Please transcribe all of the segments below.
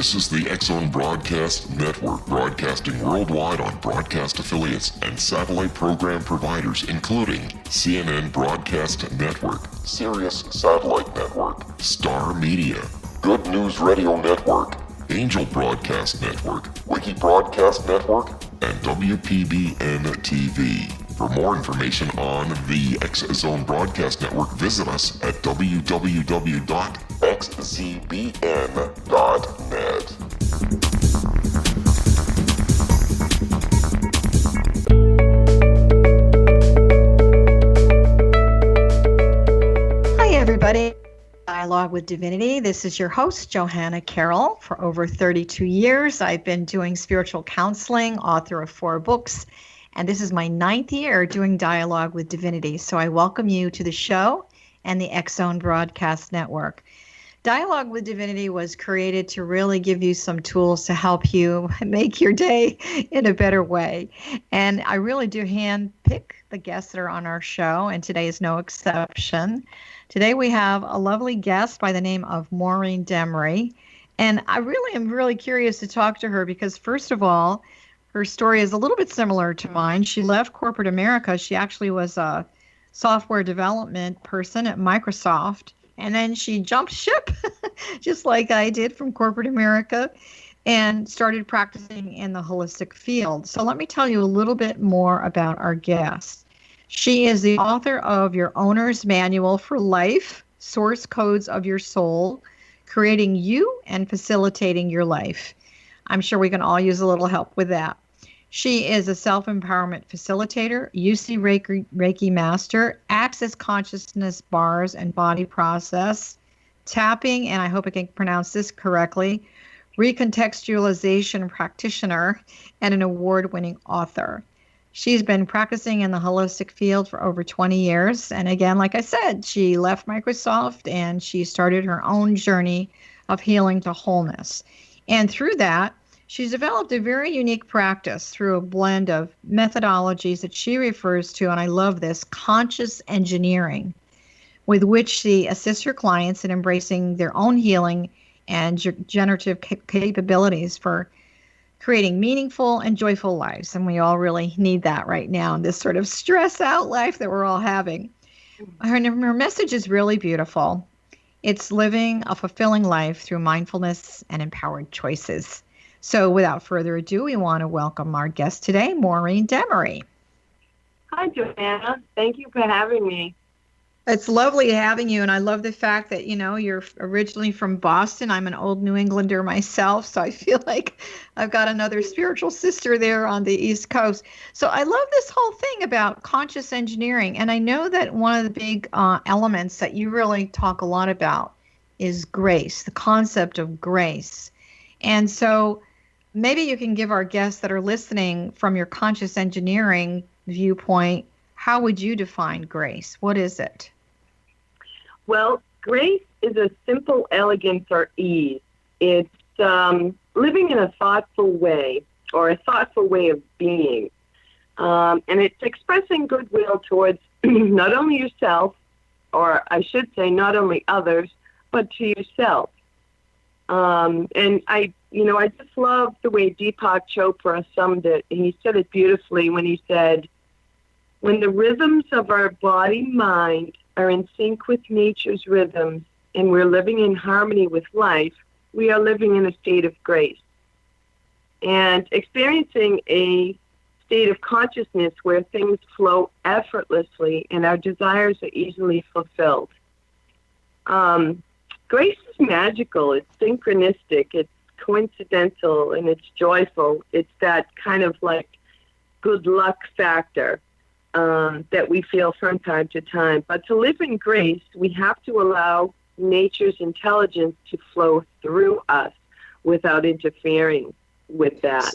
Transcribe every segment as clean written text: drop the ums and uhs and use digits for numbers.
This is the X-Zone Broadcast Network, broadcasting worldwide on broadcast affiliates and satellite program providers, including CNN Broadcast Network, Sirius Satellite Network, Star Media, Good News Radio Network, Angel Broadcast Network, Wiki Broadcast Network, and WPBN TV. For more information on the X-Zone Broadcast Network, visit us at www.xzbn.net. Hi, everybody. Dialogue with Divinity. This is your host, Johanna Carroll. For over 32 years, I've been doing spiritual counseling, author of 4 books, and this is my 9th year doing Dialogue with Divinity. So I welcome you to the show and the X-Zone Broadcast Network. Dialogue with Divinity was created to really give you some tools to help you make your day in a better way. And I really do handpick the guests that are on our show, and today is no exception. Today we have a lovely guest by the name of Maureen Damery. And I really am really curious to talk to her because, first of all, her story is a little bit similar to mine. She left corporate America. She actually was a software development person at Microsoft. And then she jumped ship, just like I did, from corporate America and started practicing in the holistic field. So let me tell you a little bit more about our guest. She is the author of Your Owner's Manual for Life, Source Codes of Your Soul, Creating You and Facilitating Your Life. I'm sure we can all use a little help with that. She is a self-empowerment facilitator, UC Reiki master, access consciousness bars and body process, tapping, and I hope I can pronounce this correctly, recontextualization practitioner, and an award-winning author. She's been practicing in the holistic field for over 20 years. And again, like I said, she left Microsoft and she started her own journey of healing to wholeness. And through that, she's developed a very unique practice through a blend of methodologies that she refers to, and I love this, conscious engineering, with which she assists her clients in embracing their own healing and generative capabilities for creating meaningful and joyful lives. And we all really need that right now in this sort of stress out life that we're all having. Her message is really beautiful. It's living a fulfilling life through mindfulness and empowered choices. So without further ado, we want to welcome our guest today, Maureen Damery. Hi, Johanna. Thank you for having me. It's lovely having you, and I love the fact that, you know, you're originally from Boston. I'm an old New Englander myself, so I feel like I've got another spiritual sister there on the East Coast. So I love this whole thing about conscious engineering, and I know that one of the big elements that you really talk a lot about is grace, the concept of grace. And so maybe you can give our guests that are listening from your conscious engineering viewpoint, how would you define grace? What is it? Well, grace is a simple elegance or ease. It's living in a thoughtful way or a thoughtful way of being. And it's expressing goodwill towards not only yourself, or I should say not only others, but to yourself. And I just love the way Deepak Chopra summed it. He said it beautifully when he said, when the rhythms of our body-mind are in sync with nature's rhythms and we're living in harmony with life, we are living in a state of grace and experiencing a state of consciousness where things flow effortlessly and our desires are easily fulfilled. Grace is magical, it's synchronistic, it's coincidental, and it's joyful. It's that kind of like good luck factor that we feel from time to time. But to live in grace, we have to allow nature's intelligence to flow through us without interfering with that.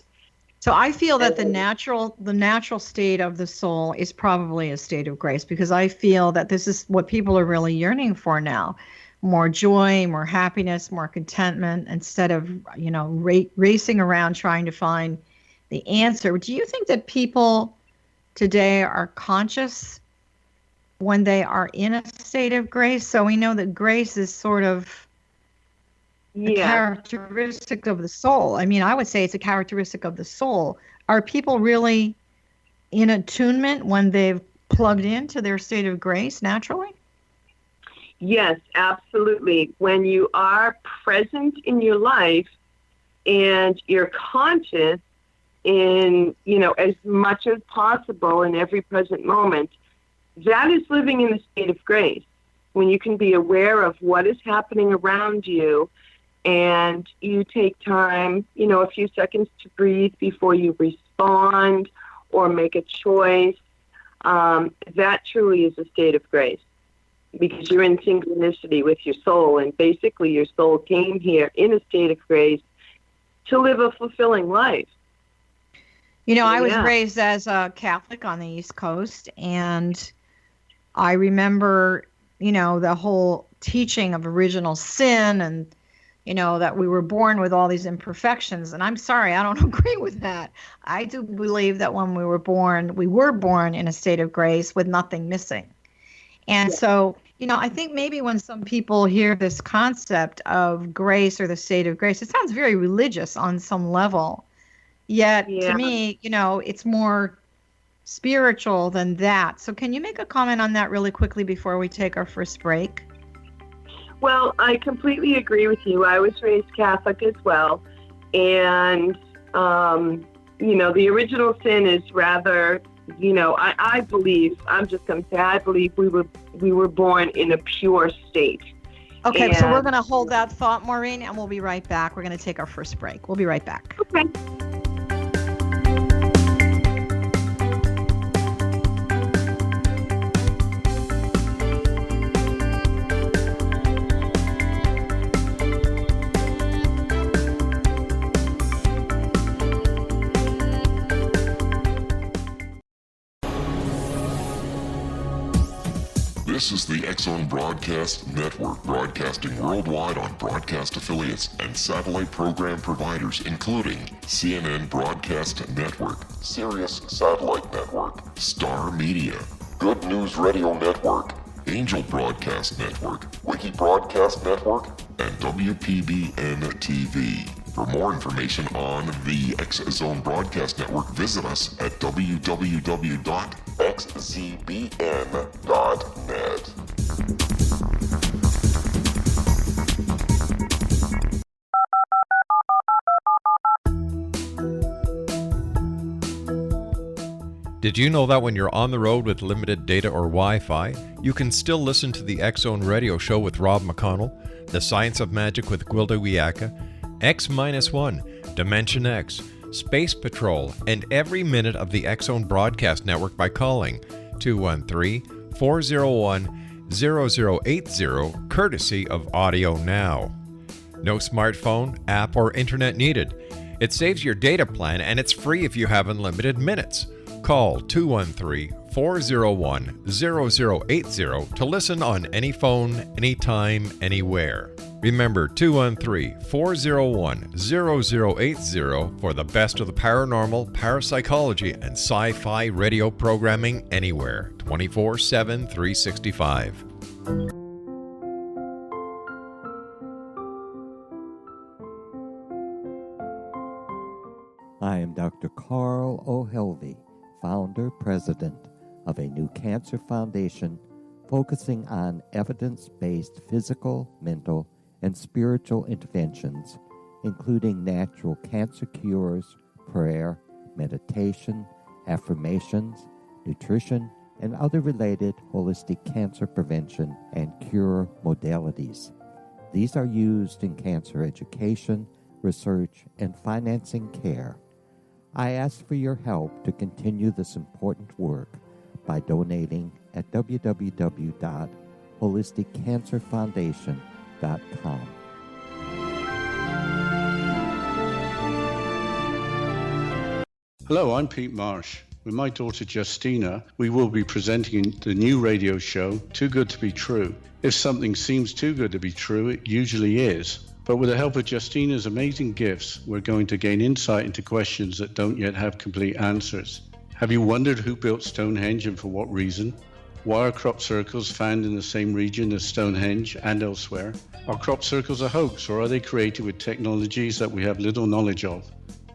So I feel that the natural state of the soul is probably a state of grace, because I feel that this is what people are really yearning for now. More joy, more happiness, more contentment, instead of, you know, racing around trying to find the answer. Do you think that people today are conscious when they are in a state of grace? So we know that grace is sort of a Yeah. characteristic of the soul. I mean, I would say it's a characteristic of the soul. Are people really in attunement when they've plugged into their state of grace naturally? Yes, absolutely. When you are present in your life and you're conscious in, as much as possible in every present moment, that is living in a state of grace. When you can be aware of what is happening around you and you take time, a few seconds to breathe before you respond or make a choice, that truly is a state of grace, because you're in synchronicity with your soul, and basically your soul came here in a state of grace to live a fulfilling life. I was raised as a Catholic on the East Coast, and I remember, the whole teaching of original sin and, that we were born with all these imperfections. And I'm sorry, I don't agree with that. I do believe that when we were born in a state of grace with nothing missing. And so, I think maybe when some people hear this concept of grace or the state of grace, it sounds very religious on some level. Yet, to me, it's more spiritual than that. So can you make a comment on that really quickly before we take our first break? Well, I completely agree with you. I was raised Catholic as well. And, the original sin is rather, I believe, I'm just going to say, I believe we were born in a pure state. Okay, so we're going to hold that thought, Maureen, and we'll be right back. We're going to take our first break. We'll be right back. Okay. This is the X-Zone Broadcast Network, broadcasting worldwide on broadcast affiliates and satellite program providers, including CNN Broadcast Network, Sirius Satellite Network, Star Media, Good News Radio Network, Angel Broadcast Network, Wiki Broadcast Network, and WPBN TV. For more information on the X-Zone Broadcast Network, visit us at www.xzbn.net. Did you know that when you're on the road with limited data or Wi-Fi, you can still listen to the X-Zone Radio Show with Rob McConnell, The Science of Magic with Gwilda Wiyaka, X-1, Dimension X, Space Patrol, and every minute of the X-Zone Broadcast Network by calling 213-401-0080, courtesy of Audio Now. No smartphone, app, or internet needed. It saves your data plan, and it's free if you have unlimited minutes. Call 213-401-0080 to listen on any phone, anytime, anywhere. Remember 213-401-0080 for the best of the paranormal, parapsychology, and sci-fi radio programming anywhere, 24/7, 365. I am Dr. Carl O'Helvey, founder, president of a new cancer foundation focusing on evidence-based physical, mental, and spiritual interventions, including natural cancer cures, prayer, meditation, affirmations, nutrition, and other related holistic cancer prevention and cure modalities. These are used in cancer education, research, and financing care. I ask for your help to continue this important work by donating at www.holisticcancerfoundation.com. Hello, I'm Pete Marsh. With my daughter Justina, we will be presenting the new radio show, Too Good to Be True. If something seems too good to be true, it usually is. But with the help of Justina's amazing gifts, we're going to gain insight into questions that don't yet have complete answers. Have you wondered who built Stonehenge and for what reason? Why are crop circles found in the same region as Stonehenge and elsewhere? Are crop circles a hoax, or are they created with technologies that we have little knowledge of?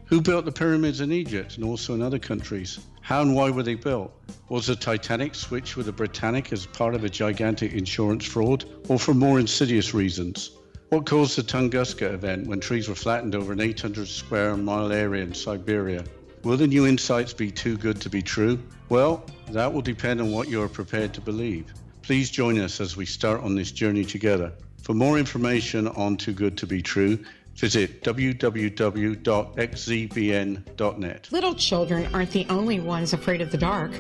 Who built the pyramids in Egypt and also in other countries? How and why were they built? Was the Titanic switched with the Britannic as part of a gigantic insurance fraud, or for more insidious reasons? What caused the Tunguska event when trees were flattened over an 800 square mile area in Siberia? Will the new insights be too good to be true? Well, that will depend on what you are prepared to believe. Please join us as we start on this journey together. For more information on Too Good to Be True, visit www.xzbn.net. Little children aren't the only ones afraid of the dark.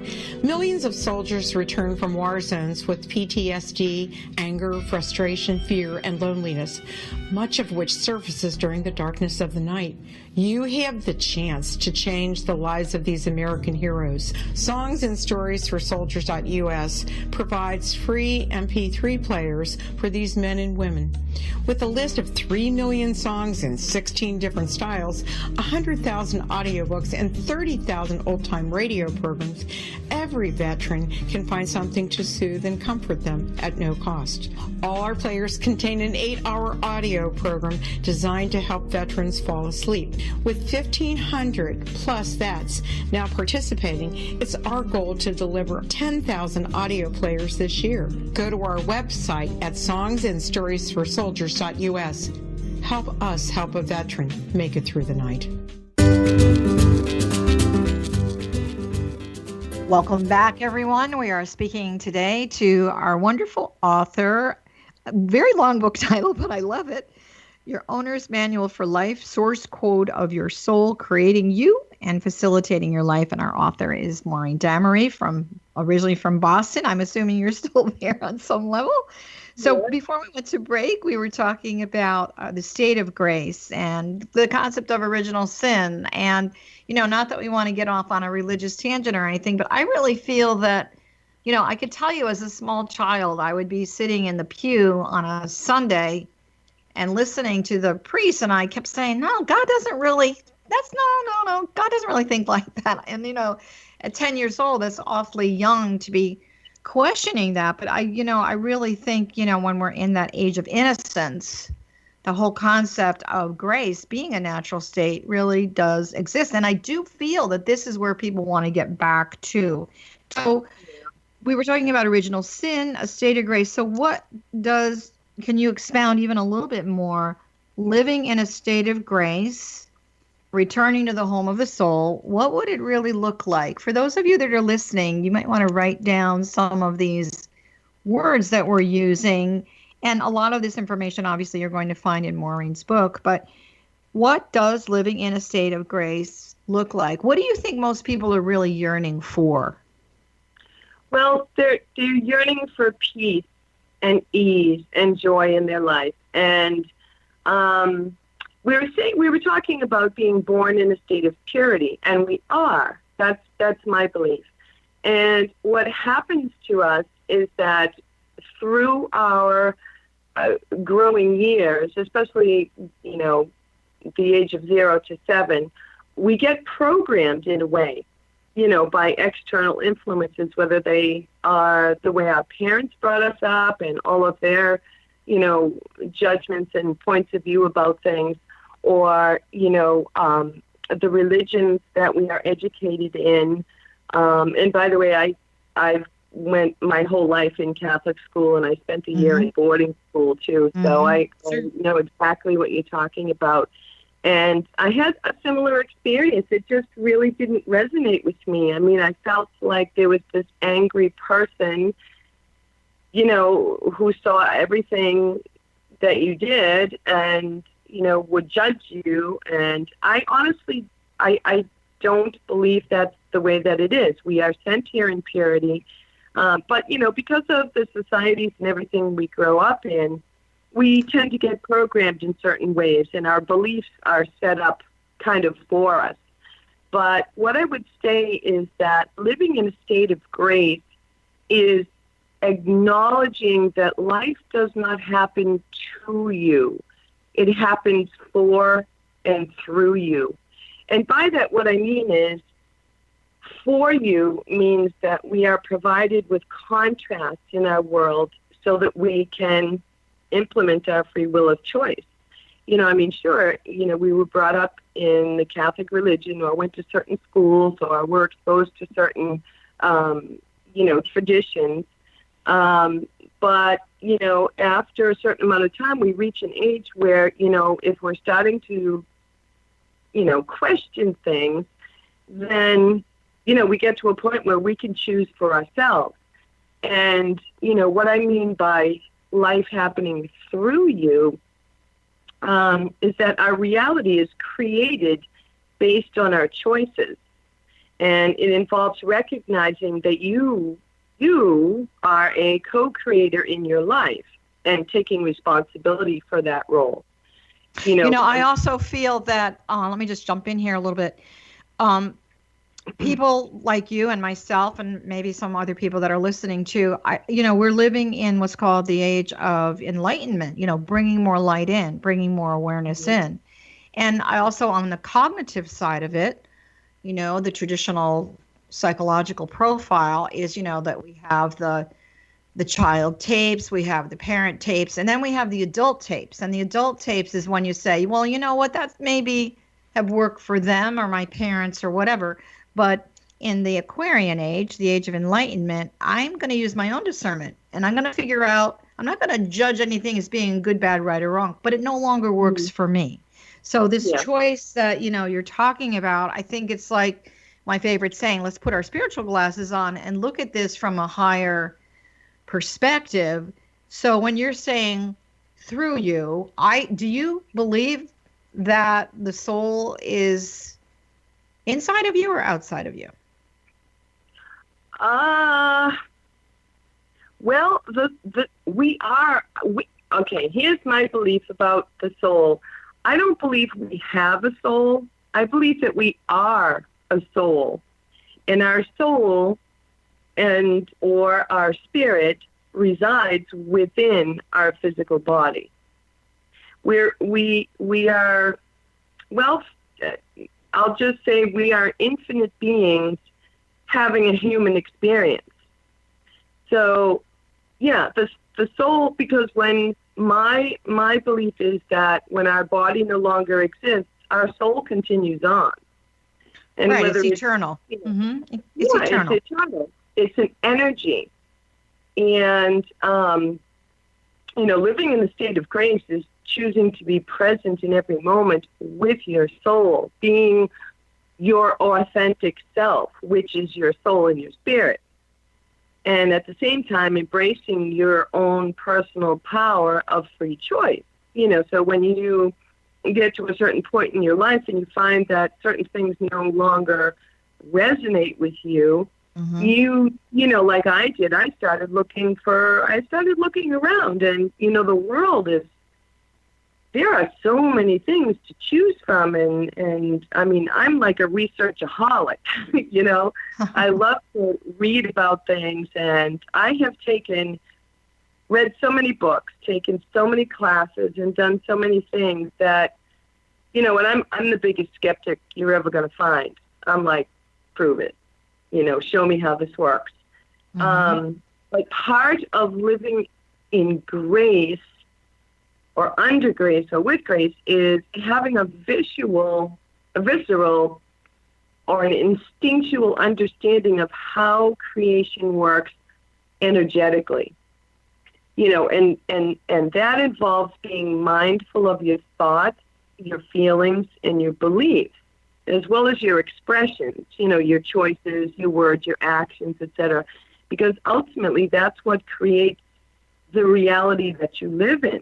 Millions of soldiers return from war zones with PTSD, anger, frustration, fear, and loneliness, much of which surfaces during the darkness of the night. You have the chance to change the lives of these American heroes. Songs and Stories for Soldiers.us provides free MP3 players for these men and women. With a list of 3 million songs in 16 different styles, 100,000 audiobooks, and 30,000 old-time radio programs, every veteran can find something to soothe and comfort them at no cost. All our players contain an 8-hour audio program designed to help veterans fall asleep. With 1,500 plus vets now participating, it's our goal to deliver 10,000 audio players this year. Go to our website at songsandstoriesforsoldiers.us. Help us help a veteran make it through the night. Welcome back, everyone. We are speaking today to our wonderful author. A very long book title, but I love it. Your Owner's Manual for Life, Source Code of Your Soul, Creating You and Facilitating Your Life. And our author is Maureen Damery, originally from Boston. I'm assuming you're still there on some level. So before we went to break, we were talking about the state of grace and the concept of original sin. And, not that we want to get off on a religious tangent or anything, but I really feel that, I could tell you as a small child, I would be sitting in the pew on a Sunday and listening to the priest, and I kept saying, no, God doesn't really, no, God doesn't really think like that. And, at 10 years old, that's awfully young to be questioning that. But I really think, when we're in that age of innocence, the whole concept of grace being a natural state really does exist. And I do feel that this is where people want to get back to. So we were talking about original sin, a state of grace. So can you expound even a little bit more? Living in a state of grace, returning to the home of the soul, what would it really look like? For those of you that are listening, you might want to write down some of these words that we're using. And a lot of this information, obviously, you're going to find in Maureen's book. But what does living in a state of grace look like? What do you think most people are really yearning for? Well, they're yearning for peace and ease and joy in their life. And we were talking about being born in a state of purity, and we are. That's my belief. And what happens to us is that through our growing years, especially, the age of 0 to 7, we get programmed in a way, by external influences, whether they are the way our parents brought us up and all of their, judgments and points of view about things, or, the religions that we are educated in. And by the way, I went my whole life in Catholic school, and I spent a year in boarding school too. So I know exactly what you're talking about. And I had a similar experience. It just really didn't resonate with me. I mean, I felt like there was this angry person, who saw everything that you did and, would judge you. And I honestly, I don't believe that's the way that it is. We are sent here in purity. But, because of the societies and everything we grow up in, we tend to get programmed in certain ways, and our beliefs are set up kind of for us. But what I would say is that living in a state of grace is acknowledging that life does not happen to you. It happens for and through you. And by that, what I mean is, for you means that we are provided with contrast in our world so that we can implement our free will of choice. Sure, we were brought up in the Catholic religion or went to certain schools or were exposed to certain, traditions. But, after a certain amount of time, we reach an age where, if we're starting to, question things, then, we get to a point where we can choose for ourselves. And, what I mean by life happening through you is that our reality is created based on our choices. And it involves recognizing that you are a co-creator in your life and taking responsibility for that role. I also feel that, let me just jump in here a little bit. People like you and myself and maybe some other people that are listening to, we're living in what's called the age of enlightenment, bringing more light in, bringing more awareness in. And I also, on the cognitive side of it, the traditional psychological profile is, that we have the child tapes, we have the parent tapes, and then we have the adult tapes. And the adult tapes is when you say, well, you know what, that maybe have worked for them or my parents or whatever. But in the Aquarian age, the age of enlightenment, I'm going to use my own discernment and I'm going to figure out, I'm not going to judge anything as being good, bad, right, or wrong, but it no longer works for me. So this choice that, you're talking about, I think it's like my favorite saying, let's put our spiritual glasses on and look at this from a higher perspective. So when you're saying through you, do you believe that the soul is inside of you or outside of you? Well, okay, here's my belief about the soul. I don't believe we have a soul. I believe that we are a soul. And our soul or our spirit resides within our physical body. We are, well, I'll just say we are infinite beings having a human experience. So, yeah, the soul, because when my belief is that when our body no longer exists, our soul continues on. And right, whether it's eternal. It's eternal. It's eternal. It's an energy. And, living in the state of grace is choosing to be present in every moment with your soul, being your authentic self, which is your soul and your spirit. And at the same time, embracing your own personal power of free choice. So when you get to a certain point in your life and you find that certain things no longer resonate with you, you like I did, I started looking around, and, the world there are so many things to choose from. And I mean, I'm like a researchaholic, I love to read about things, and I have read so many books, taken so many classes, and done so many things that, and I'm the biggest skeptic you're ever going to find. I'm like, prove it, show me how this works. But part of living in grace or under grace or with grace is having a visceral or an instinctual understanding of how creation works energetically. And that involves being mindful of your thoughts, your feelings, and your beliefs, as well as your expressions, your choices, your words, your actions, etc. Because ultimately that's what creates the reality that you live in.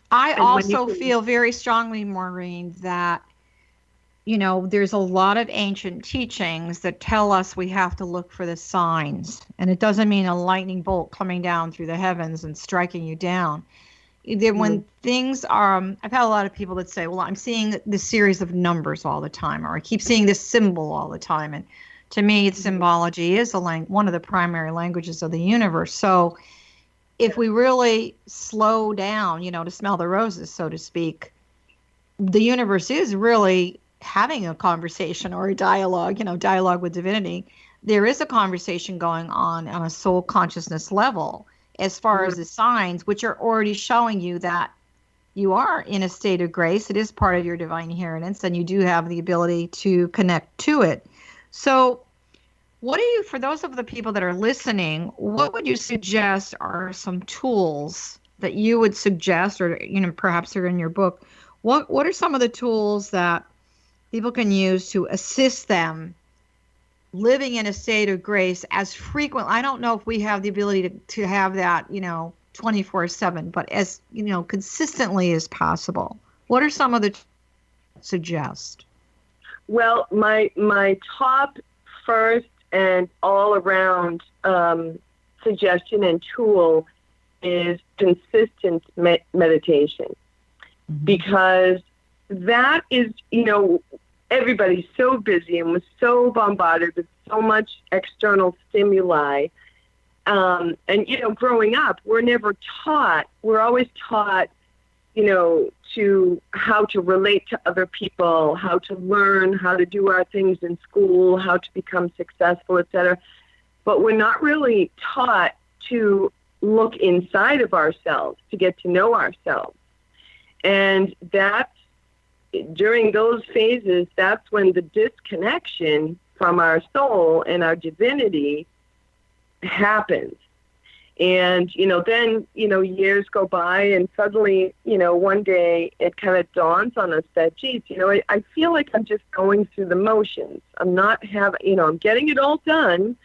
I also feel very strongly, Maureen, that, there's a lot of ancient teachings that tell us we have to look for the signs. And it doesn't mean a lightning bolt coming down through the heavens and striking you down. When things are, I've had a lot of people that say, well, I'm seeing this series of numbers all the time, or I keep seeing this symbol all the time. And to me, symbology is one of the primary languages of the universe. So if we really slow down, to smell the roses, so to speak, the universe is really having a conversation or a dialogue, dialogue with divinity, there is a conversation going on a soul consciousness level as far as the signs, which are already showing you that you are in a state of grace. It is part of your divine inheritance, and you do have the ability to connect to it. So what do you, for those of the people that are listening, what would you suggest are some tools that you would suggest, or perhaps they're in your book? What are some of the tools that people can use to assist them living in a state of grace as frequent? I don't know if we have the ability to have that, 24/7, but as, consistently as possible. What are some of the suggest? Well, my top first and all around suggestion and tool is consistent meditation, because that is, everybody's so busy and was so bombarded with so much external stimuli. And, growing up, we're always taught, to how to relate to other people, how to learn, how to do our things in school, how to become successful, etc. But we're not really taught to look inside of ourselves, to get to know ourselves. And during those phases, that's when the disconnection from our soul and our divinity happens. And, then, years go by, and suddenly, one day it kind of dawns on us that, geez, I feel like I'm just going through the motions. I'm not I'm getting it all done,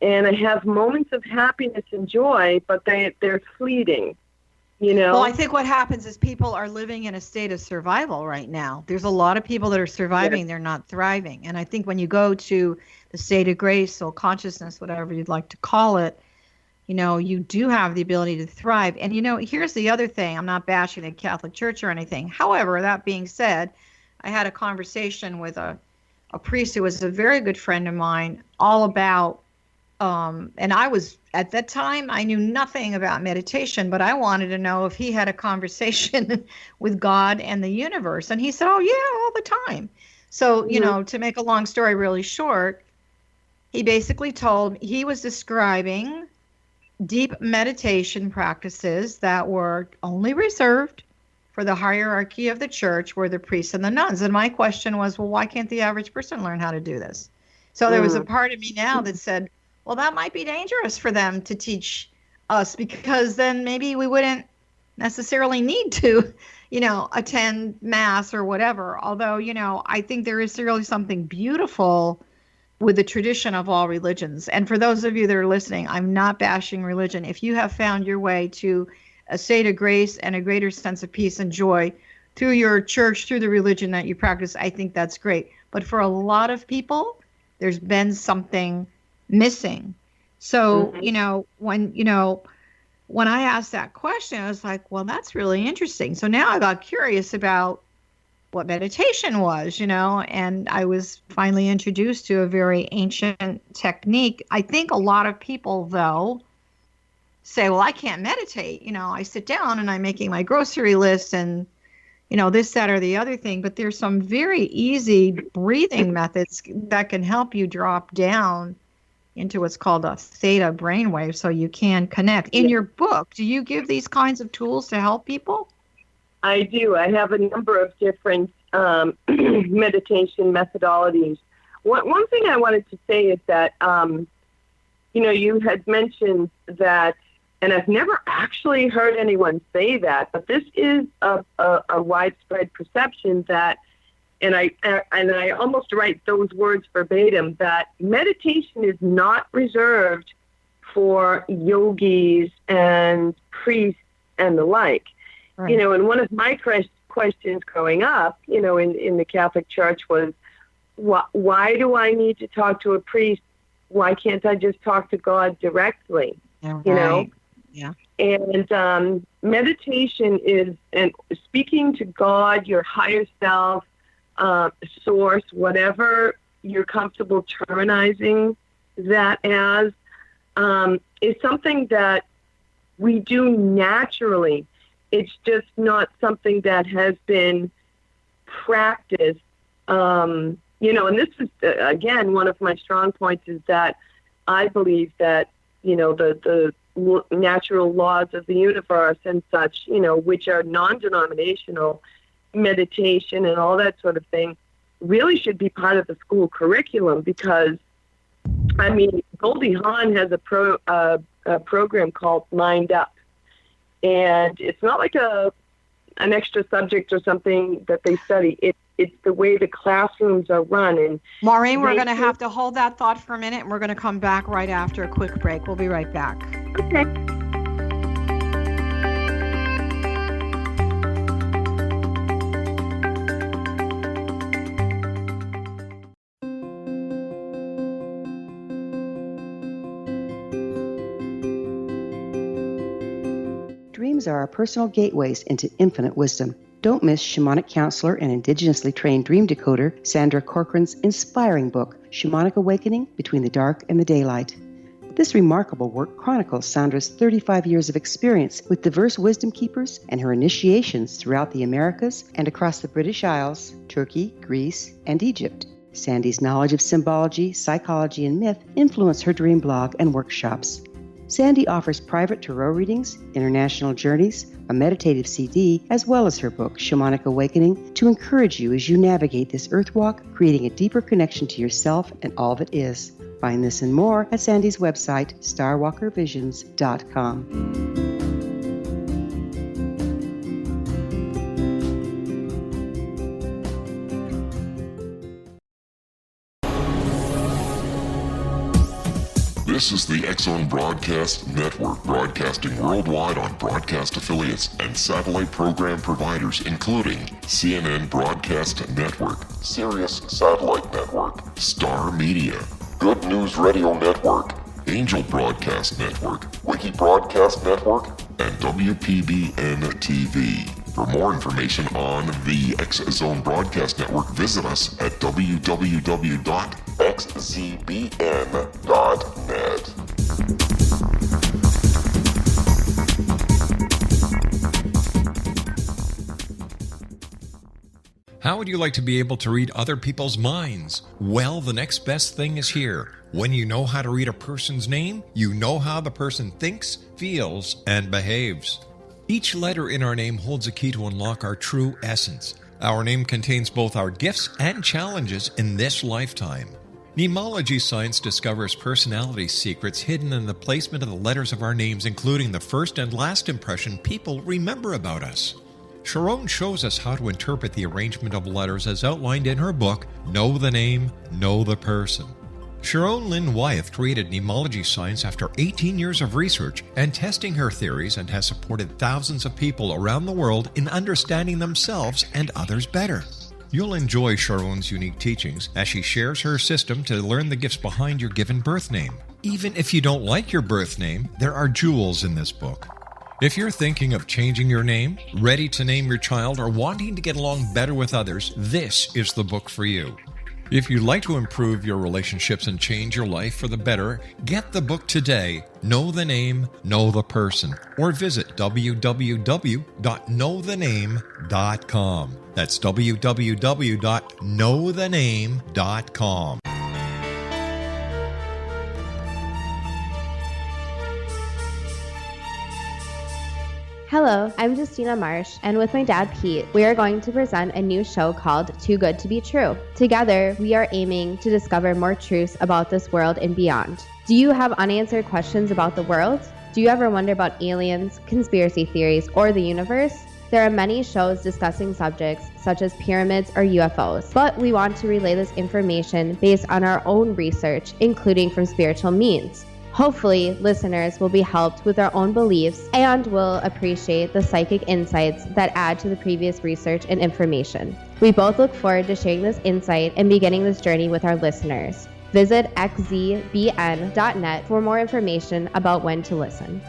and I have moments of happiness and joy, but they're fleeting, Well, I think what happens is people are living in a state of survival right now. There's a lot of people that are surviving. Yes. They're not thriving. And I think when you go to the state of grace, soul consciousness, whatever you'd like to call it, you do have the ability to thrive. And, here's the other thing. I'm not bashing the Catholic Church or anything. However, that being said, I had a conversation with a priest who was a very good friend of mine, all about, and I was, at that time, I knew nothing about meditation, but I wanted to know if he had a conversation with God and the universe. And he said, oh, yeah, all the time. So, to make a long story really short, he basically he was describing deep meditation practices that were only reserved for the hierarchy of the church, were the priests and the nuns. And my question was, well, why can't the average person learn how to do this? So there was a part of me now that said, well, that might be dangerous for them to teach us, because then maybe we wouldn't necessarily need to, attend mass or whatever. Although, I think there is really something beautiful with the tradition of all religions. And for those of you that are listening, I'm not bashing religion. If you have found your way to a state of grace and a greater sense of peace and joy through your church, through the religion that you practice, I think that's great. But for a lot of people, there's been something missing. So, when I asked that question, I was like, well, that's really interesting. So now I got curious about what meditation was, and I was finally introduced to a very ancient technique. I think a lot of people, though, say, well, I can't meditate. I sit down and I'm making my grocery list and, this, that, or the other thing. But there's some very easy breathing methods that can help you drop down into what's called a theta brainwave so you can connect. In your book, do you give these kinds of tools to help people? I do. I have a number of different meditation methodologies. One thing I wanted to say is that, you had mentioned that, and I've never actually heard anyone say that, but this is a widespread perception that, and I almost write those words verbatim, that meditation is not reserved for yogis and priests and the like. Right. And one of my questions growing up, in the Catholic Church was, why do I need to talk to a priest? Why can't I just talk to God directly? Right. Yeah. And meditation is and speaking to God, your higher self, source, whatever you're comfortable terminizing that as, is something that we do naturally. It's just not something that has been practiced And this is, again, one of my strong points is that I believe that, the natural laws of the universe and such, which are non-denominational, meditation and all that sort of thing, really should be part of the school curriculum because, Goldie Hawn has a program called Mind Up. And it's not like an extra subject or something that they study. It's the way the classrooms are run. And Maureen, we're going to have to hold that thought for a minute, and we're going to come back right after a quick break. We'll be right back. Okay. Dreams are our personal gateways into infinite wisdom. Don't miss shamanic counselor and indigenously trained dream decoder Sandra Corcoran's inspiring book, Shamanic Awakening Between the Dark and the Daylight. This remarkable work chronicles Sandra's 35 years of experience with diverse wisdom keepers and her initiations throughout the Americas and across the British Isles, Turkey, Greece, and Egypt. Sandy's knowledge of symbology, psychology, and myth influence her dream blog and workshops. Sandy offers private tarot readings, international journeys, a meditative CD, as well as her book, Shamanic Awakening, to encourage you as you navigate this earth walk, creating a deeper connection to yourself and all that is. Find this and more at Sandy's website, starwalkervisions.com. This is the X-Zone Broadcast Network, broadcasting worldwide on broadcast affiliates and satellite program providers, including CNN Broadcast Network, Sirius Satellite Network, Star Media, Good News Radio Network, Angel Broadcast Network, Wiki Broadcast Network, and WPBN TV. For more information on the X-Zone Broadcast Network, visit us at www.xzbn.net. How would you like to be able to read other people's minds? Well, the next best thing is here. When you know how to read a person's name, you know how the person thinks, feels, and behaves. Each letter in our name holds a key to unlock our true essence. Our name contains both our gifts and challenges in this lifetime. Mnemology science discovers personality secrets hidden in the placement of the letters of our names, including the first and last impression people remember about us. Sharon shows us how to interpret the arrangement of letters as outlined in her book, Know the Name, Know the Person. Sharon Lynn Wyeth created mnemology science after 18 years of research and testing her theories, and has supported thousands of people around the world in understanding themselves and others better. You'll enjoy Sharon's unique teachings as she shares her system to learn the gifts behind your given birth name. Even if you don't like your birth name, there are jewels in this book. If you're thinking of changing your name, ready to name your child, or wanting to get along better with others, this is the book for you. If you'd like to improve your relationships and change your life for the better, get the book today, Know the Name, Know the Person, or visit www.knowthename.com. That's www.knowthename.com. Hello, I'm Justina Marsh, and with my dad Pete, we are going to present a new show called Too Good to Be True. Together, we are aiming to discover more truths about this world and beyond. Do you have unanswered questions about the world? Do you ever wonder about aliens, conspiracy theories, or the universe? There are many shows discussing subjects such as pyramids or UFOs, but we want to relay this information based on our own research, including from spiritual means. Hopefully, listeners will be helped with their own beliefs and will appreciate the psychic insights that add to the previous research and information. We both look forward to sharing this insight and beginning this journey with our listeners. Visit xzbn.net for more information about when to listen.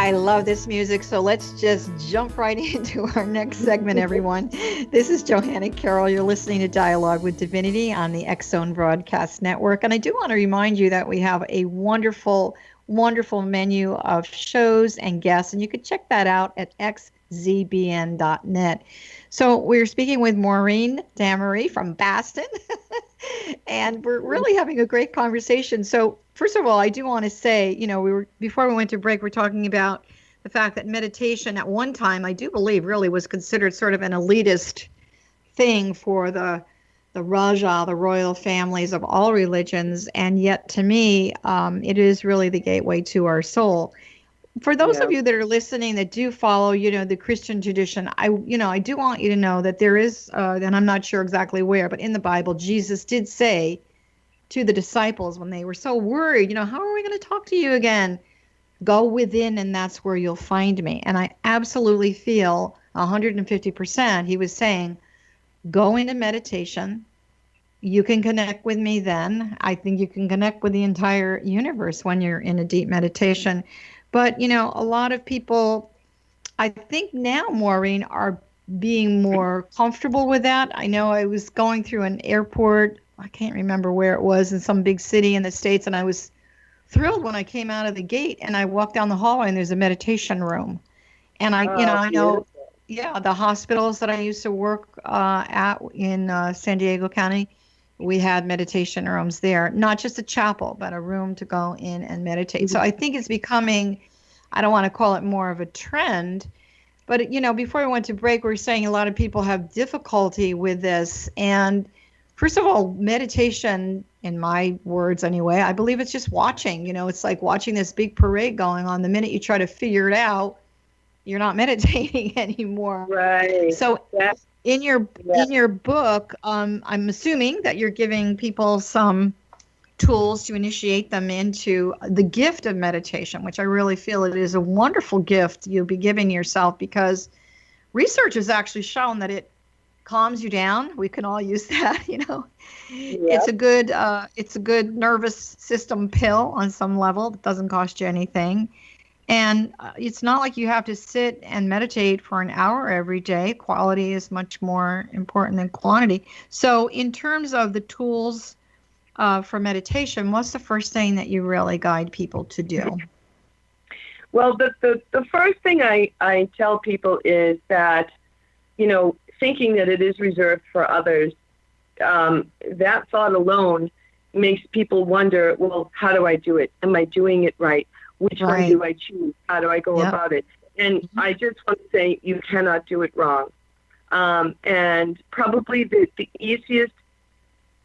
I love this music, so let's just jump right into our next segment, everyone. This is Johanna Carroll. You're listening to Dialogue with Divinity on the X-Zone Broadcast Network. And I do want to remind you that we have a wonderful, wonderful menu of shows and guests, and you can check that out at xzbn.net. So we're speaking with Maureen Damery from Boston, and we're really having a great conversation. So first of all, I do want to say, before we went to break, we're talking about the fact that meditation at one time, I do believe, really was considered sort of an elitist thing for the Raja, the royal families of all religions. And yet to me, it is really the gateway to our soul. For those of you that are listening that do follow, the Christian tradition, I do want you to know that there is, and I'm not sure exactly where, but in the Bible, Jesus did say to the disciples when they were so worried, how are we going to talk to you again? Go within, and that's where you'll find me. And I absolutely feel 150%. He was saying, go into meditation. You can connect with me then. I think you can connect with the entire universe when you're in a deep meditation. But, a lot of people, I think now, Maureen, are being more comfortable with that. I know I was going through an airport. I can't remember where it was, in some big city in the States, and I was thrilled when I came out of the gate and I walked down the hallway and there's a meditation room. And I know, the hospitals that I used to work at in San Diego County, we had meditation rooms there, not just a chapel, but a room to go in and meditate. So I think it's becoming, I don't want to call it more of a trend, but, before we went to break, we were saying a lot of people have difficulty with this. And first of all, meditation, in my words anyway, I believe it's just watching. It's like watching this big parade going on. The minute you try to figure it out, you're not meditating anymore. Right. So in your book, I'm assuming that you're giving people some tools to initiate them into the gift of meditation, which I really feel it is a wonderful gift you'll be giving yourself, because research has actually shown that it calms you down. We can all use that, It's a good nervous system pill on some level that doesn't cost you anything. And it's not like you have to sit and meditate for an hour every day. Quality is much more important than quantity. So in terms of the tools for meditation, what's the first thing that you really guide people to do? Well, the first thing I tell people is that, thinking that it is reserved for others, that thought alone makes people wonder, well, how do I do it? Am I doing it right? Which one do I choose? How do I go about it? And I just want to say you cannot do it wrong. And probably the easiest,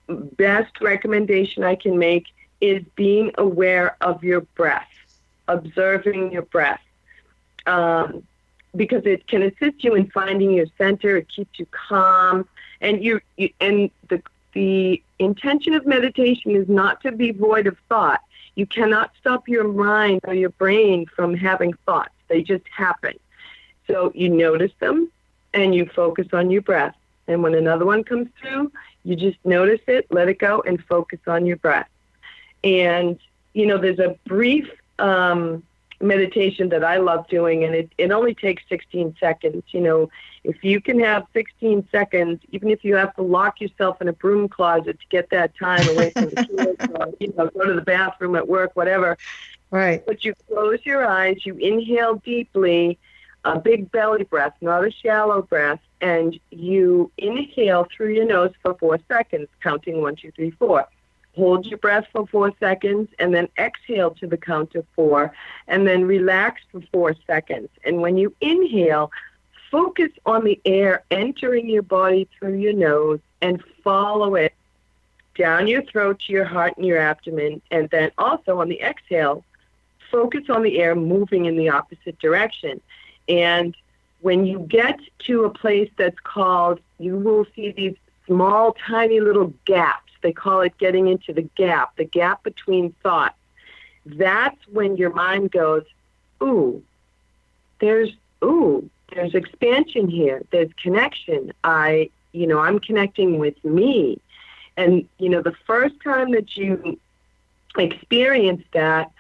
best recommendation I can make is being aware of your breath, observing your breath. Because it can assist you in finding your center. It keeps you calm, and the intention of meditation is not to be void of thought. You cannot stop your mind or your brain from having thoughts. They just happen. So you notice them, and you focus on your breath. And when another one comes through, you just notice it, let it go, and focus on your breath. And there's a brief meditation that I love doing, and it only takes 16 seconds. If you can have 16 seconds, even if you have to lock yourself in a broom closet to get that time away from the kids, or go to the bathroom at work, whatever. Right. But you close your eyes, you inhale deeply, a big belly breath, not a shallow breath, and you inhale through your nose for 4 seconds, counting 1, 2, 3, 4. Hold your breath for 4 seconds, and then exhale to the count of 4, and then relax for 4 seconds. And when you inhale, focus on the air entering your body through your nose and follow it down your throat to your heart and your abdomen. And then also on the exhale, focus on the air moving in the opposite direction. And when you get to a place that's called, you will see these small, tiny little gaps. They call it getting into the gap between thoughts. That's when your mind goes, there's expansion here. There's connection. I'm connecting with me. And, the first time that you experience that,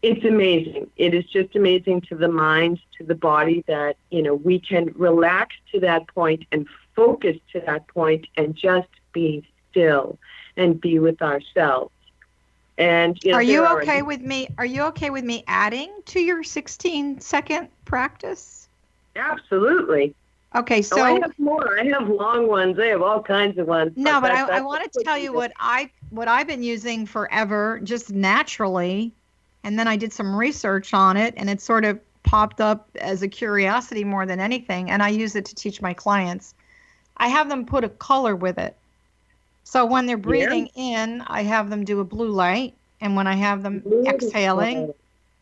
It's amazing. It is just amazing to the mind, to the body that, we can relax to that point and focus to that point and just be still and be with ourselves. And Are you okay with me adding to your 16-second practice? Absolutely. Okay, so I have more. I have long ones. I have all kinds of ones. No, but I wanted to tell you what I've been using forever, just naturally, and then I did some research on it, and it sort of popped up as a curiosity more than anything, and I use it to teach my clients. I have them put a color with it. So when they're breathing in, I have them do a blue light, and when I have them exhaling,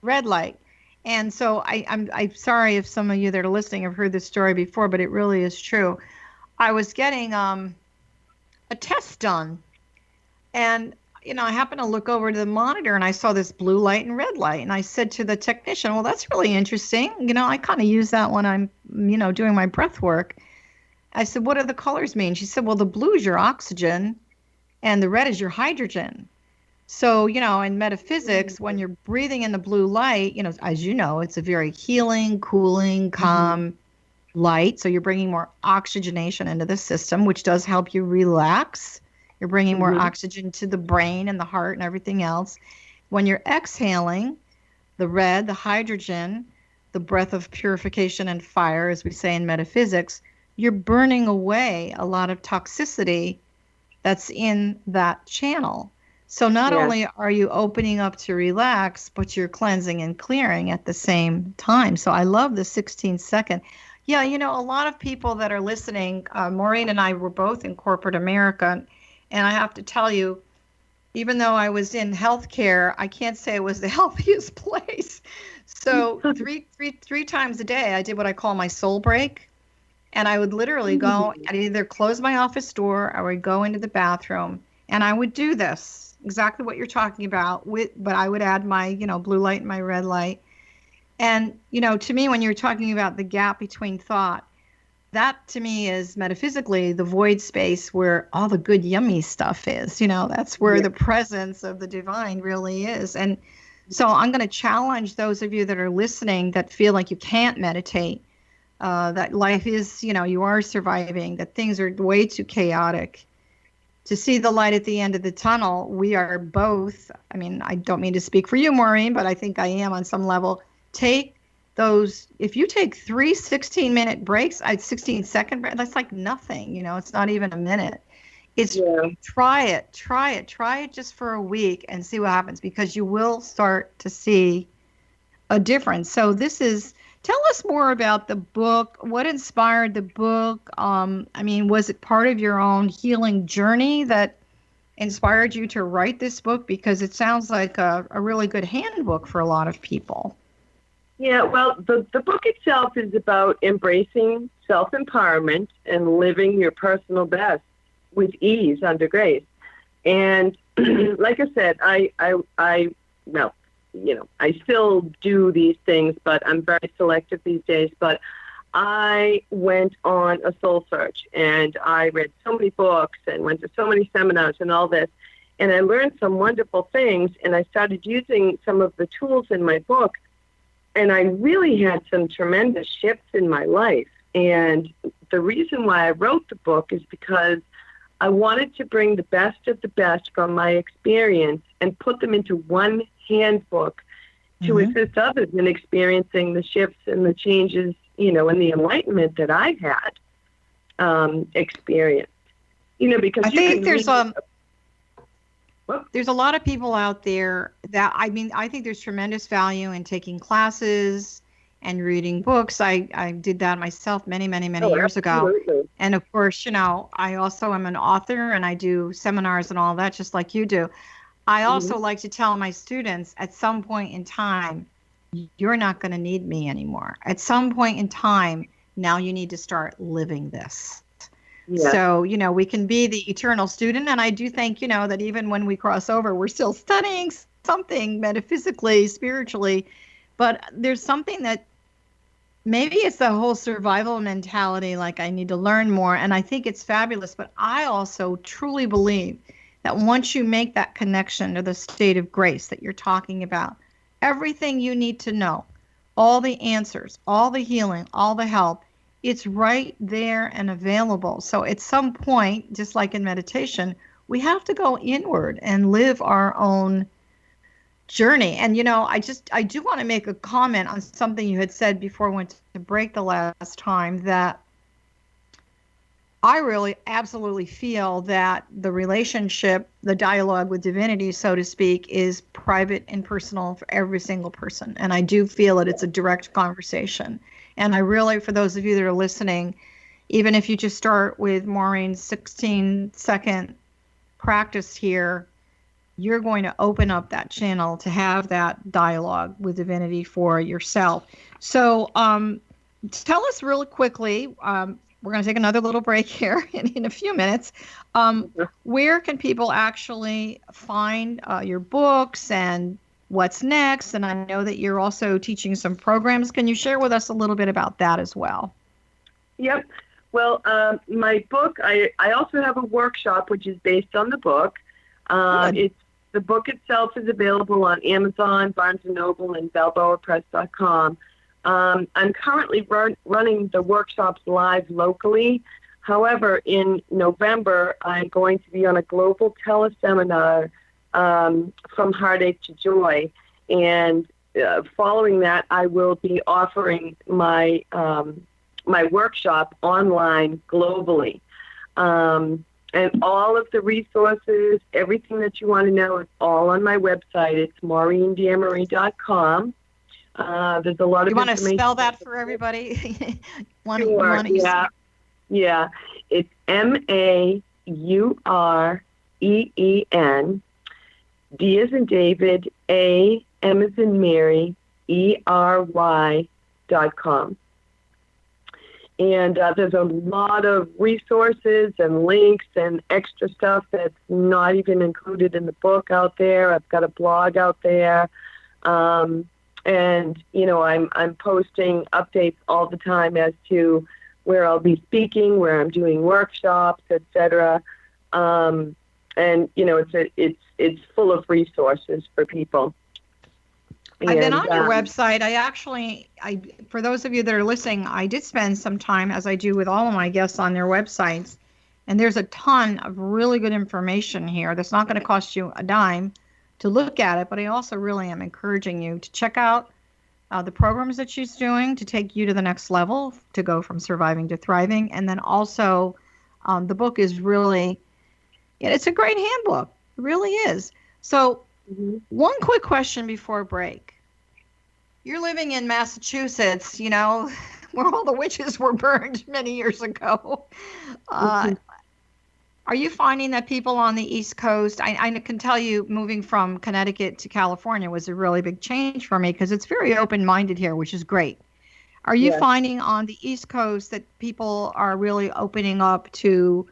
red light. And so I'm sorry if some of you that are listening have heard this story before, but it really is true. I was getting a test done, and I happened to look over to the monitor, and I saw this blue light and red light, and I said to the technician, "Well, that's really interesting. I kind of use that when I'm doing my breath work." I said, "What do the colors mean?" She said, "Well, the blue is your oxygen, and the red is your hydrogen." So, in metaphysics, when you're breathing in the blue light, as you know, it's a very healing, cooling, calm light. So you're bringing more oxygenation into the system, which does help you relax. You're bringing more oxygen to the brain and the heart and everything else. When you're exhaling, the red, the hydrogen, the breath of purification and fire, as we say in metaphysics, you're burning away a lot of toxicity that's in that channel. So not only are you opening up to relax, but you're cleansing and clearing at the same time. So I love the 16-second. Yeah, a lot of people that are listening, Maureen and I were both in corporate America, and I have to tell you, even though I was in healthcare, I can't say it was the healthiest place. So three times a day, I did what I call my soul break. And I would literally go, I'd either close my office door, or I would go into the bathroom, and I would do this. Exactly what you're talking about, but I would add my, blue light and my red light. And, to me, when you're talking about the gap between thought, that to me is metaphysically the void space where all the good, yummy stuff is. That's where the presence of the divine really is. And so I'm going to challenge those of you that are listening that feel like you can't meditate, that life is, you are surviving, that things are way too chaotic. To see the light at the end of the tunnel, we are both, I don't mean to speak for you, Maureen, but I think I am on some level. Take those, if you take 3 16-minute breaks, 16-second break, that's like nothing, it's not even a minute. It's try it just for a week and see what happens, because you will start to see a difference. So tell us more about the book. What inspired the book? Was it part of your own healing journey that inspired you to write this book? Because it sounds like a really good handbook for a lot of people. Yeah, well, the book itself is about embracing self-empowerment and living your personal best with ease under grace. And like I said, I still do these things, but I'm very selective these days. But I went on a soul search, and I read so many books and went to so many seminars and all this. And I learned some wonderful things, and I started using some of the tools in my book. And I really had some tremendous shifts in my life. And the reason why I wrote the book is because I wanted to bring the best of the best from my experience and put them into one handbook to assist others in experiencing the shifts and the changes, and the enlightenment that I had experienced. Because I think there's a lot of people out there that, I think there's tremendous value in taking classes and reading books. I did that myself many years ago. And of course, I also am an author, and I do seminars and all that, just like you do. I also like to tell my students, at some point in time, you're not going to need me anymore. At some point in time, now you need to start living this. Yeah. So, we can be the eternal student. And I do think, that even when we cross over, we're still studying something metaphysically, spiritually. But there's something that maybe it's the whole survival mentality, like I need to learn more. And I think it's fabulous. But I also truly believe that once you make that connection to the state of grace that you're talking about, everything you need to know, all the answers, all the healing, all the help. It's right there and available. So at some point, just like in meditation, we have to go inward and live our own journey. And, I do want to make a comment on something you had said before we went to break the last time, that I really absolutely feel that the relationship, the dialogue with divinity, so to speak, is private and personal for every single person. And I do feel that it's a direct conversation. And I really, for those of you that are listening, even if you just start with Maureen's 16-second practice here, you're going to open up that channel to have that dialogue with divinity for yourself. So tell us really quickly, we're going to take another little break here in a few minutes. Where can people actually find your books and what's next? And I know that you're also teaching some programs. Can you share with us a little bit about that as well? Yep. Well, my book, I also have a workshop which is based on the book. The book itself is available on Amazon, Barnes & Noble, and BalboaPress.com. I'm currently running the workshops live locally. However, in November, I'm going to be on a global teleseminar from Heartache to Joy. And following that, I will be offering my workshop online globally. And all of the resources, everything that you want to know is all on my website. It's MaureenDamery.com. There's a lot of information. You want to spell that for everybody? Sure, yeah. It's MAUREEN, D as in David, A, M as in Mary, ERY.com. And there's a lot of resources and links and extra stuff that's not even included in the book out there. I've got a blog out there. And, I'm posting updates all the time as to where I'll be speaking, where I'm doing workshops, etc. And, it's full of resources for people. I've been on your website. I for those of you that are listening, I did spend some time, as I do with all of my guests, on their websites. And there's a ton of really good information here that's not going to cost you a dime to look at it. But I also really am encouraging you to check out the programs that she's doing to take you to the next level, to go from surviving to thriving. And then also the book is really, it's a great handbook. It really is. So one quick question before break. You're living in Massachusetts, where all the witches were burned many years ago. Are you finding that people on the East Coast, I can tell you moving from Connecticut to California was a really big change for me because it's very open-minded here, which is great. Are you finding on the East Coast that people are really opening up to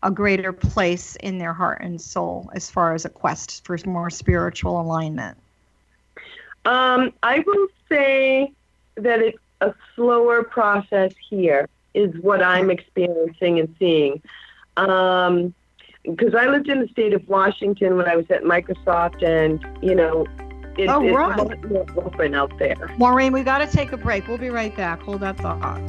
a greater place in their heart and soul as far as a quest for more spiritual alignment? I will say that it's a slower process here is what I'm experiencing and seeing. Because I lived in the state of Washington when I was at Microsoft, and, it's a lot more open out there. Maureen, we got to take a break. We'll be right back. Hold that thought.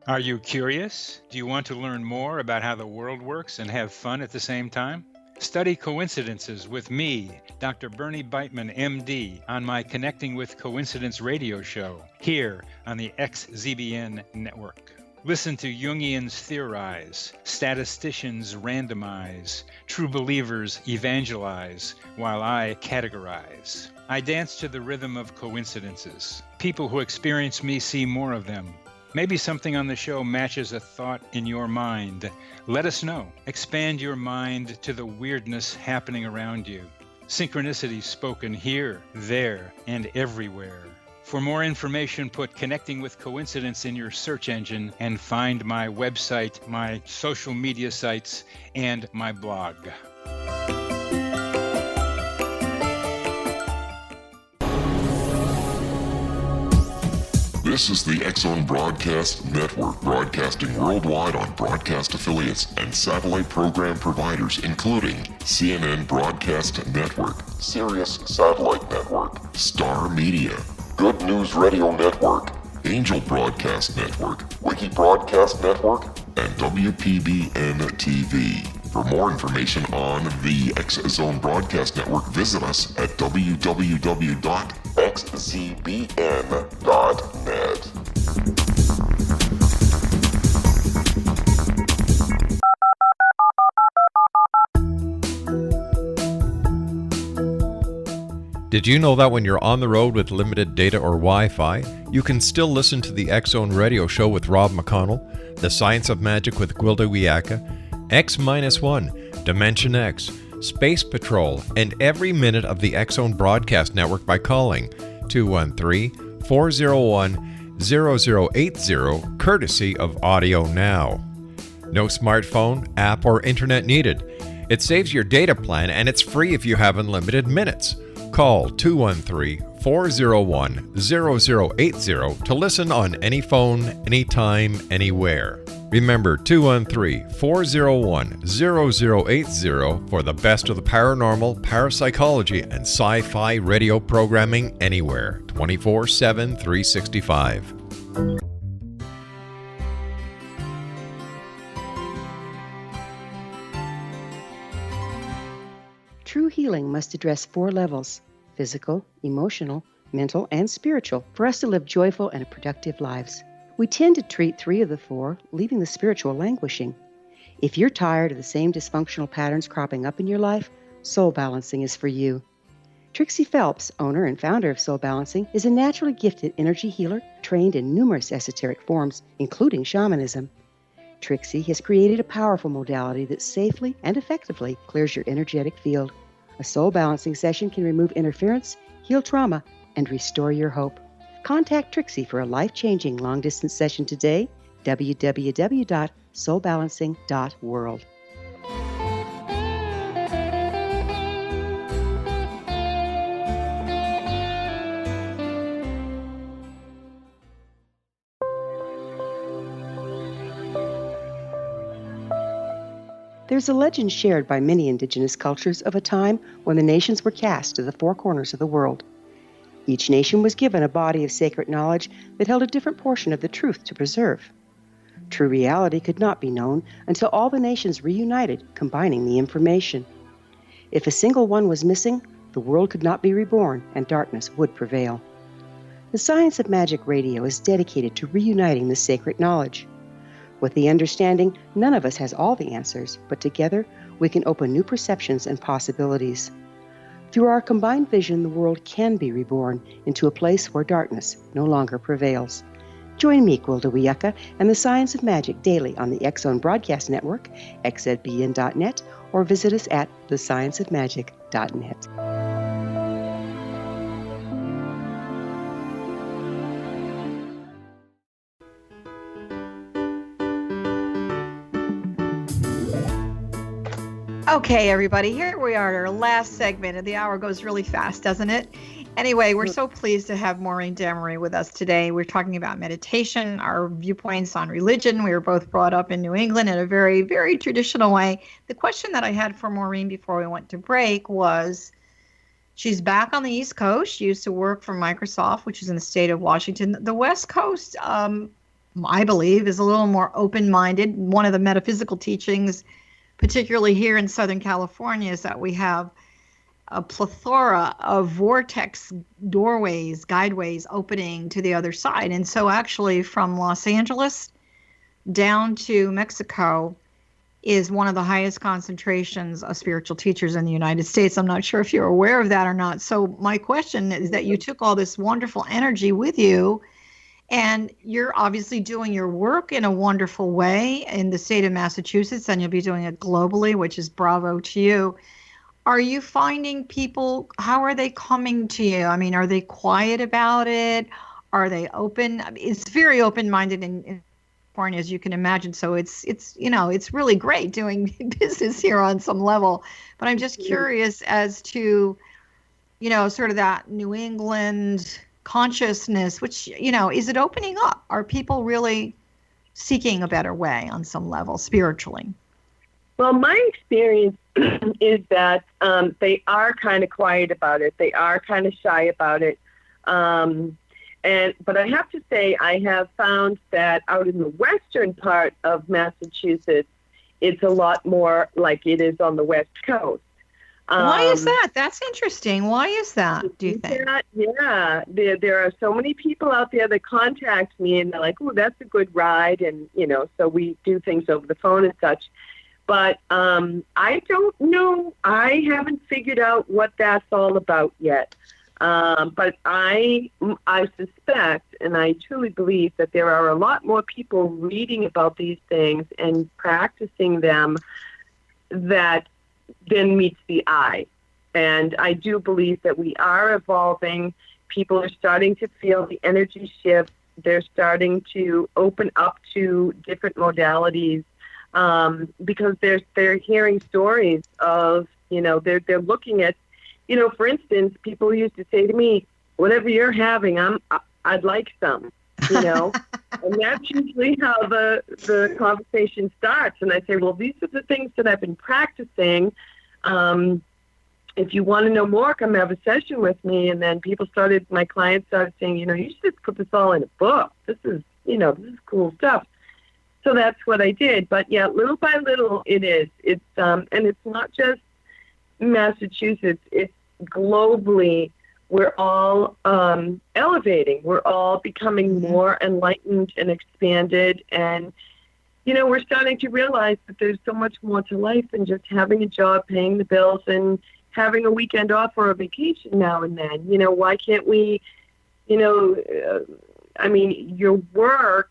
Are you curious? Do you want to learn more about how the world works and have fun at the same time? Study coincidences with me, Dr. Bernie Beitman, MD, on my Connecting with Coincidence radio show here on the XZBN network. Listen to Jungians theorize, statisticians randomize, true believers evangelize, while I categorize. I dance to the rhythm of coincidences. People who experience me see more of them. Maybe something on the show matches a thought in your mind. Let us know. Expand your mind to the weirdness happening around you. Synchronicity spoken here, there, and everywhere. For more information, put Connecting with Coincidence in your search engine and find my website, my social media sites, and my blog. This is the X-Zone Broadcast Network, broadcasting worldwide on broadcast affiliates and satellite program providers, including CNN Broadcast Network, Sirius Satellite Network, Star Media, Good News Radio Network, Angel Broadcast Network, Wiki Broadcast Network, and WPBN TV. For more information on the X-Zone Broadcast Network, visit us at www.xzbn.net. Did you know that when you're on the road with limited data or Wi-Fi, you can still listen to the X-Zone Radio Show with Rob McConnell, The Science of Magic with Gwilda Wiyaka, X-1, Dimension X, Space Patrol, and every minute of the X-Zone Broadcast Network by calling 213-401-0080, courtesy of Audio Now. No smartphone, app, or internet needed. It saves your data plan and it's free if you have unlimited minutes. Call 213-401-0080 to listen on any phone, anytime, anywhere. Remember 213-401-0080 for the best of the paranormal, parapsychology, and sci-fi radio programming anywhere, 24/7, 365. True healing must address 4 levels: physical, emotional, mental, and spiritual, for us to live joyful and productive lives. We tend to treat 3 of the 4, leaving the spiritual languishing. If you're tired of the same dysfunctional patterns cropping up in your life, Soul Balancing is for you. Trixie Phelps, owner and founder of Soul Balancing, is a naturally gifted energy healer trained in numerous esoteric forms, including shamanism. Trixie has created a powerful modality that safely and effectively clears your energetic field. A Soul Balancing session can remove interference, heal trauma, and restore your hope. Contact Trixie for a life-changing long-distance session today, www.soulbalancing.world. There's a legend shared by many indigenous cultures of a time when the nations were cast to the 4 corners of the world. Each nation was given a body of sacred knowledge that held a different portion of the truth to preserve. True reality could not be known until all the nations reunited, combining the information. If a single one was missing, the world could not be reborn and darkness would prevail. The Science of Magic Radio is dedicated to reuniting the sacred knowledge. With the understanding, none of us has all the answers, but together we can open new perceptions and possibilities. Through our combined vision, the world can be reborn into a place where darkness no longer prevails. Join me, Gwilda Wiyaka, and the Science of Magic daily on the X-Zone Broadcast Network, xzbn.net, or visit us at thescienceofmagic.net. Okay, everybody, here we are at our last segment, and the hour goes really fast, doesn't it? Anyway, we're so pleased to have Maureen Damery with us today. We're talking about meditation, our viewpoints on religion. We were both brought up in New England in a very, very traditional way. The question that I had for Maureen before we went to break was, she's back on the East Coast. She used to work for Microsoft, which is in the state of Washington. The West Coast, I believe, is a little more open-minded. One of the metaphysical teachings, particularly here in Southern California, is that we have a plethora of vortex doorways, guideways opening to the other side. And so actually from Los Angeles down to Mexico is one of the highest concentrations of spiritual teachers in the United States. I'm not sure if you're aware of that or not. So my question is that you took all this wonderful energy with you, and you're obviously doing your work in a wonderful way in the state of Massachusetts, and you'll be doing it globally, which is bravo to you. Are you finding people, how are they coming to you? I mean, are they quiet about it? Are they open? It's very open-minded in California, as you can imagine. So it's really great doing business here on some level. But I'm just curious as to, sort of that New England consciousness, which, is it opening up? Are people really seeking a better way on some level spiritually? Well, my experience is that they are kind of quiet about it. They are kind of shy about it. But I have to say, I have found that out in the western part of Massachusetts, it's a lot more like it is on the West Coast. Why is that? That's interesting. Why is that, do you think? Yeah. There are so many people out there that contact me, and they're like, oh, that's a good ride. And, so we do things over the phone and such. But I don't know. I haven't figured out what that's all about yet. But I suspect, and I truly believe, that there are a lot more people reading about these things and practicing them than meets the eye. And I do believe that we are evolving. People are starting to feel the energy shift. They're starting to open up to different modalities. Because they're hearing stories of, they're looking at, for instance, people used to say to me, whatever you're having, I'd like some, and that's usually how the conversation starts. And I say, well, these are the things that I've been practicing. If you want to know more, come have a session with me. And then my clients started saying, you should just put this all in a book. This is cool stuff. So that's what I did. But yeah, little by little it is. It's and it's not just Massachusetts. It's globally. We're all elevating. We're all becoming more enlightened and expanded. And, we're starting to realize that there's so much more to life than just having a job, paying the bills, and having a weekend off or a vacation now and then. Why can't we, your work,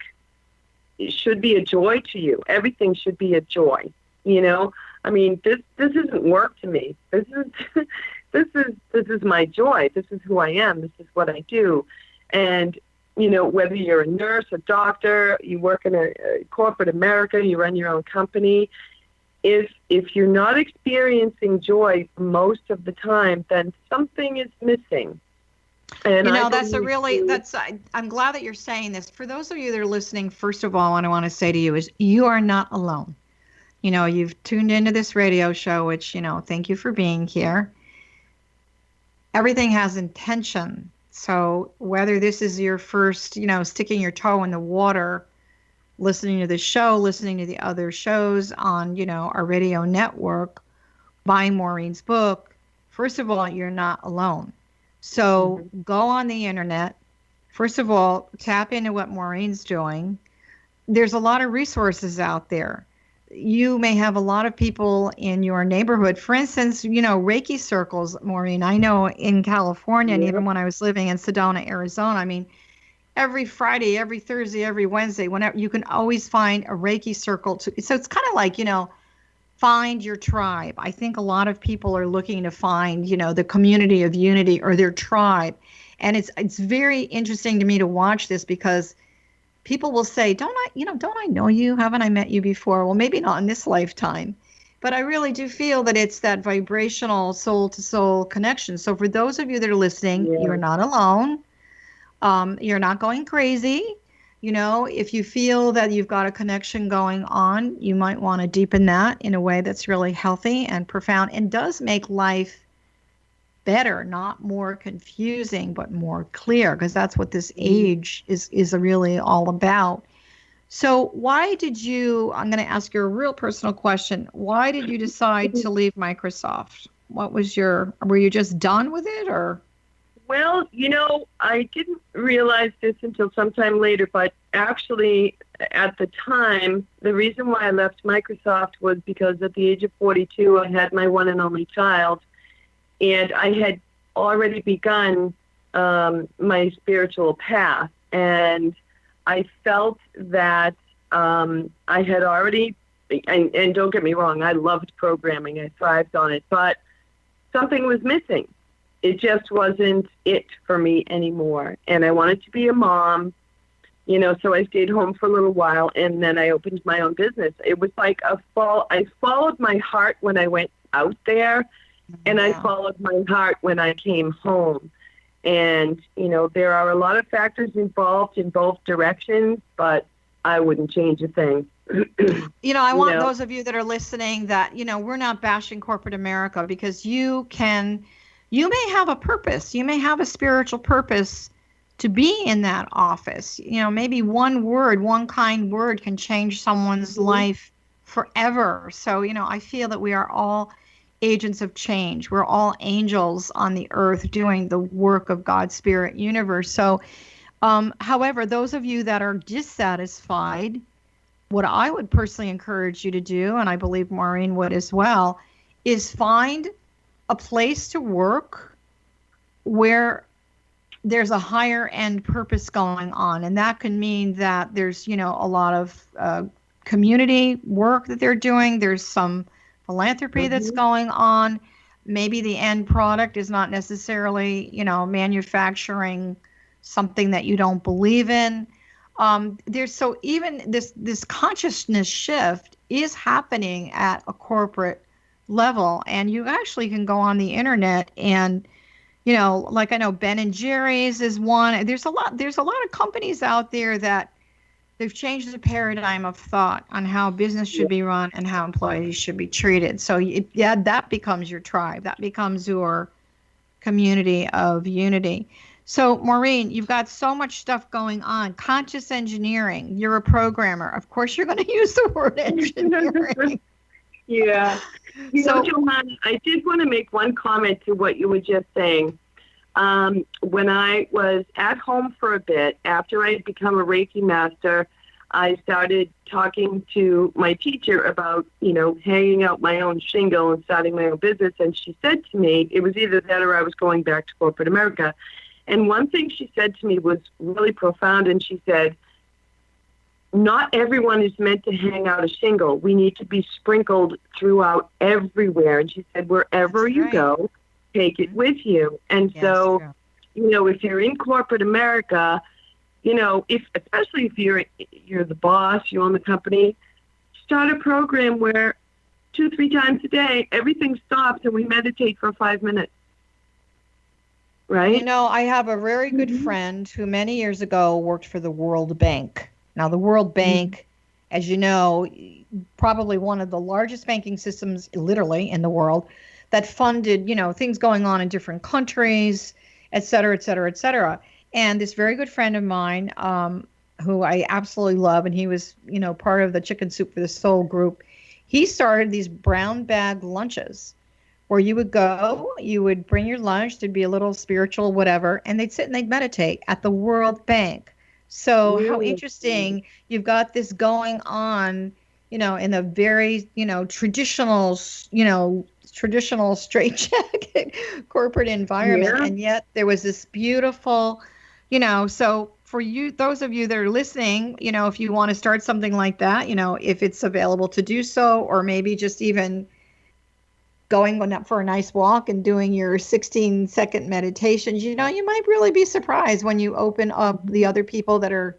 it should be a joy to you. Everything should be a joy. This isn't work to me. This is my joy. This is who I am. This is what I do. And whether you're a nurse, a doctor, you work in a corporate America, you run your own company, if you're not experiencing joy most of the time, then something is missing. And I'm glad that you're saying this. For those of you that are listening, first of all, what I want to say to you is you are not alone. You've tuned into this radio show, which, thank you for being here. Everything has intention. So whether this is your first, sticking your toe in the water, listening to the show, listening to the other shows on, our radio network, buying Maureen's book, first of all, you're not alone. So go on the internet. First of all, tap into what Maureen's doing. There's a lot of resources out there. You may have a lot of people in your neighborhood. For instance, Reiki circles, Maureen. I know in California, and even when I was living in Sedona, Arizona, every Friday, every Thursday, every Wednesday, whenever, you can always find a Reiki circle. So it's kind of like, find your tribe. I think a lot of people are looking to find, the community of unity or their tribe. And it's very interesting to me to watch this, because people will say, don't I know you? Haven't I met you before? Well, maybe not in this lifetime, but I really do feel that it's that vibrational soul to soul connection. So for those of you that are listening, you're not alone. You're not going crazy. If you feel that you've got a connection going on, you might want to deepen that in a way that's really healthy and profound and does make life better, not more confusing, but more clear, because that's what this age is really all about. So why did you, I'm going to ask you a real personal question. Why did you decide to leave Microsoft? Were you just done with it, or? Well, I didn't realize this until sometime later, but actually at the time, the reason why I left Microsoft was because at the age of 42, I had my one and only child, and I had already begun my spiritual path, and I felt that I had already, and don't get me wrong, I loved programming, I thrived on it, but something was missing. It just wasn't it for me anymore. And I wanted to be a mom, so I stayed home for a little while, and then I opened my own business. It was like I followed my heart when I went out there, and I followed my heart when I came home. And, there are a lot of factors involved in both directions, but I wouldn't change a thing. I want those of you that are listening that, we're not bashing corporate America, because you may have a purpose. You may have a spiritual purpose to be in that office. Maybe one kind word can change someone's life forever. So, I feel that we are all agents of change. We're all angels on the earth doing the work of God's spirit universe. So, however, those of you that are dissatisfied, what I would personally encourage you to do, and I believe Maureen would as well, is find a place to work where there's a higher end purpose going on. And that can mean that there's, a lot of community work that they're doing. There's some philanthropy that's going on. Maybe the end product is not necessarily, manufacturing something that you don't believe in. Even this consciousness shift is happening at a corporate level, and you actually can go on the internet and, like I know Ben and Jerry's is one. There's a lot of companies out there that they've changed the paradigm of thought on how business should be run and how employees should be treated. So that becomes your tribe. That becomes your community of unity. So Maureen, you've got so much stuff going on. Conscious engineering. You're a programmer. Of course, you're going to use the word engineering. Yeah. Johanna, I did want to make one comment to what you were just saying. When I was at home for a bit, after I had become a Reiki master, I started talking to my teacher about, hanging out my own shingle and starting my own business. And she said to me, it was either that or I was going back to corporate America. And one thing she said to me was really profound. And she said, not everyone is meant to hang out a shingle. We need to be sprinkled throughout everywhere. And she said, wherever you go, take it with you. And so, if you're in corporate America, especially if you're the boss, you own the company, start a program where 2-3 times a day, everything stops and we meditate for 5 minutes. Right? I have a very good friend who many years ago worked for the World Bank. Now, the World Bank, as you know, probably one of the largest banking systems literally in the world that funded, things going on in different countries, et cetera, et cetera, et cetera. And this very good friend of mine, who I absolutely love, and he was, part of the Chicken Soup for the Soul group, he started these brown bag lunches where you would go, you would bring your lunch, there'd be a little spiritual whatever, and they'd sit and they'd meditate at the World Bank. So how interesting, you've got this going on, in a very, traditional straitjacket corporate environment. And yet there was this beautiful, so for you, those of you that are listening, if you want to start something like that, if it's available to do so, or maybe just even going for a nice walk and doing your 16-second meditations, you might really be surprised when you open up the other people that are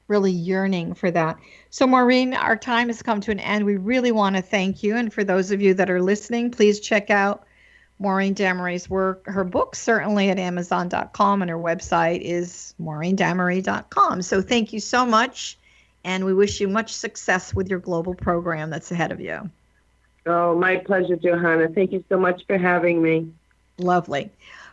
really yearning for that. So Maureen, our time has come to an end. We really want to thank you. And for those of you that are listening, please check out Maureen Damery's work, her book, certainly at Amazon.com, and her website is MaureenDamery.com. So thank you so much. And we wish you much success with your global program that's ahead of you. Oh, my pleasure, Johanna. Thank you so much for having me. Lovely.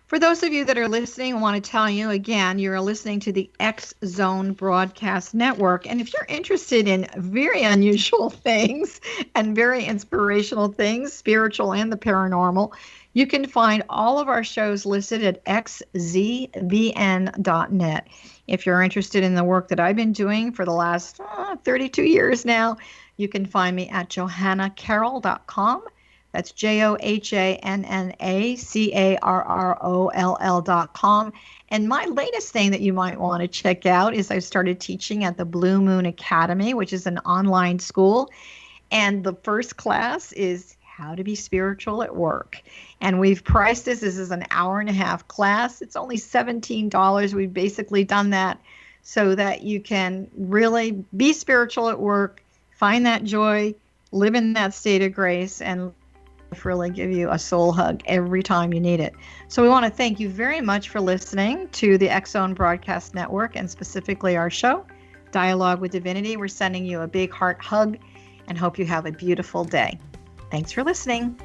For those of you that are listening, I want to tell you again, you're listening to the X Zone Broadcast Network. And if you're interested in very unusual things and very inspirational things, spiritual and the paranormal, you can find all of our shows listed at xzbn.net. If you're interested in the work that I've been doing for the last 32 years now, you can find me at johannacarroll.com. That's JohannaCarroll.com. And my latest thing that you might want to check out is I started teaching at the Blue Moon Academy, which is an online school. And the first class is how to be spiritual at work. And we've priced this as an hour-and-a-half class. It's only $17. We've basically done that so that you can really be spiritual at work, find that joy, live in that state of grace, and really give you a soul hug every time you need it. So we want to thank you very much for listening to the X-Zone Broadcast Network, and specifically our show, Dialogue with Divinity. We're sending you a big heart hug and hope you have a beautiful day. Thanks for listening.